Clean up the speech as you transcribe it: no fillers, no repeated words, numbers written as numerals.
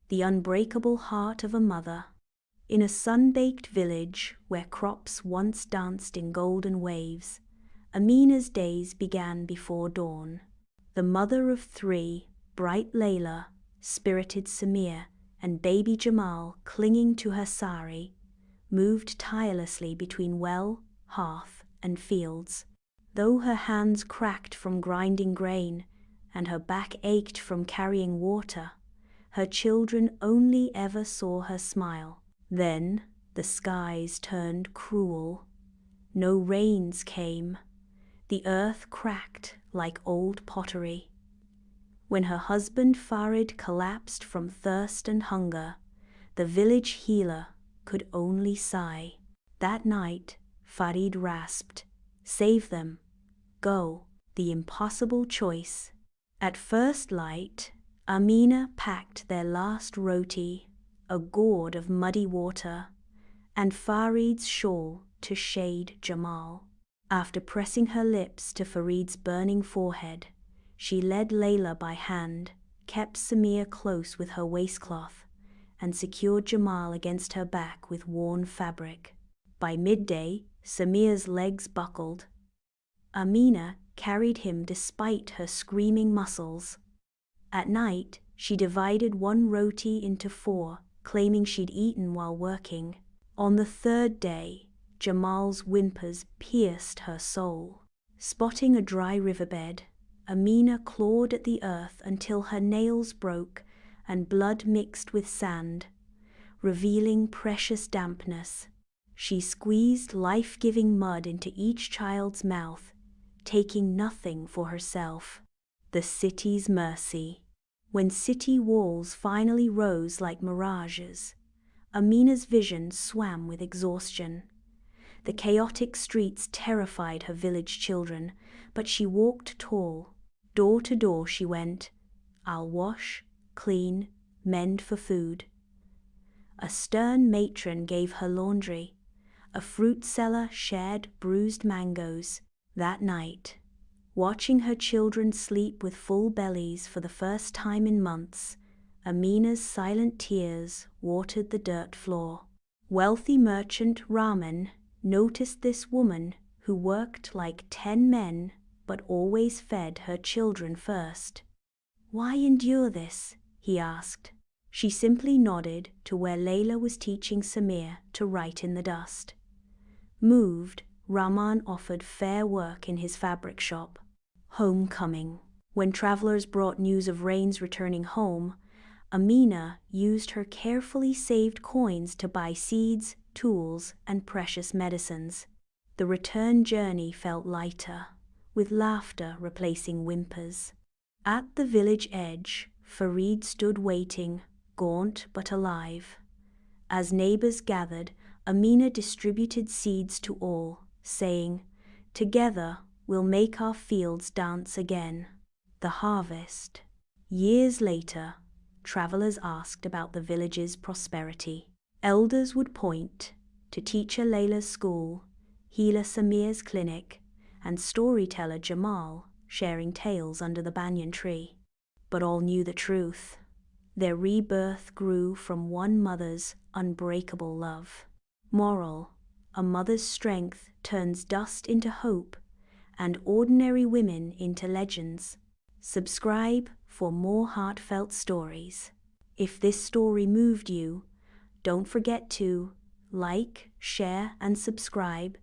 the unbreakable heart of a mother. In a sun-baked village where crops once danced in golden waves, Amina's days began before dawn. The mother of three, bright Layla, spirited Samir, and baby Jamal, clinging to her sari, moved tirelessly between well, hearth, and fields. Though her hands cracked from grinding grain and her back ached from carrying water, her children only ever saw her smile. Then the skies turned cruel. No rains came. The earth cracked like old pottery. When her husband Farid collapsed from thirst and hunger, the village healer could only sigh. That night, Farid rasped, "Save them. Go." The impossible choice. At first light, Amina packed their last roti, a gourd of muddy water, and Farid's shawl to shade Jamal. After pressing her lips to Farid's burning forehead, she led Layla by hand, kept Samir close with her waistcloth, and secured Jamal against her back with worn fabric. By midday, Samir's legs buckled. Amina carried him despite her screaming muscles. At night, she divided one roti into 4, claiming she'd eaten while working. On the third day, Jamal's whimpers pierced her soul. Spotting a dry riverbed, Amina clawed at the earth until her nails broke and blood mixed with sand, revealing precious dampness. She squeezed life-giving mud into each child's mouth, taking nothing for herself. The city's mercy. When city walls finally rose like mirages, Amina's vision swam with exhaustion. The chaotic streets terrified her village children, but she walked tall. Door to door she went. "I'll wash, clean, mend for food." A stern matron gave her laundry. A fruit seller shared bruised mangoes. That night, watching her children sleep with full bellies for the first time in months, Amina's silent tears watered the dirt floor. Wealthy merchant Rahman noticed this woman who worked like 10 men but always fed her children first. "Why endure this?" he asked. She simply nodded to where Layla was teaching Samir to write in the dust. Moved, Rahman offered fair work in his fabric shop. Homecoming. When travelers brought news of rains returning home, Amina used her carefully saved coins to buy seeds, tools, and precious medicines. The return journey felt lighter, with laughter replacing whimpers. At the village edge, Farid stood waiting, gaunt but alive. As neighbors gathered, Amina distributed seeds to all, saying, "Together we'll make our fields dance again." The harvest. Years later, travelers asked about the village's prosperity. Elders would point to teacher Layla's school, healer Samir's clinic, and storyteller Jamal sharing tales under the banyan tree. But all knew the truth. Their rebirth grew from one mother's unbreakable love. Moral: a mother's strength turns dust into hope and ordinary women into legends. Subscribe for more heartfelt stories. If this story moved you, don't forget to like, share, and subscribe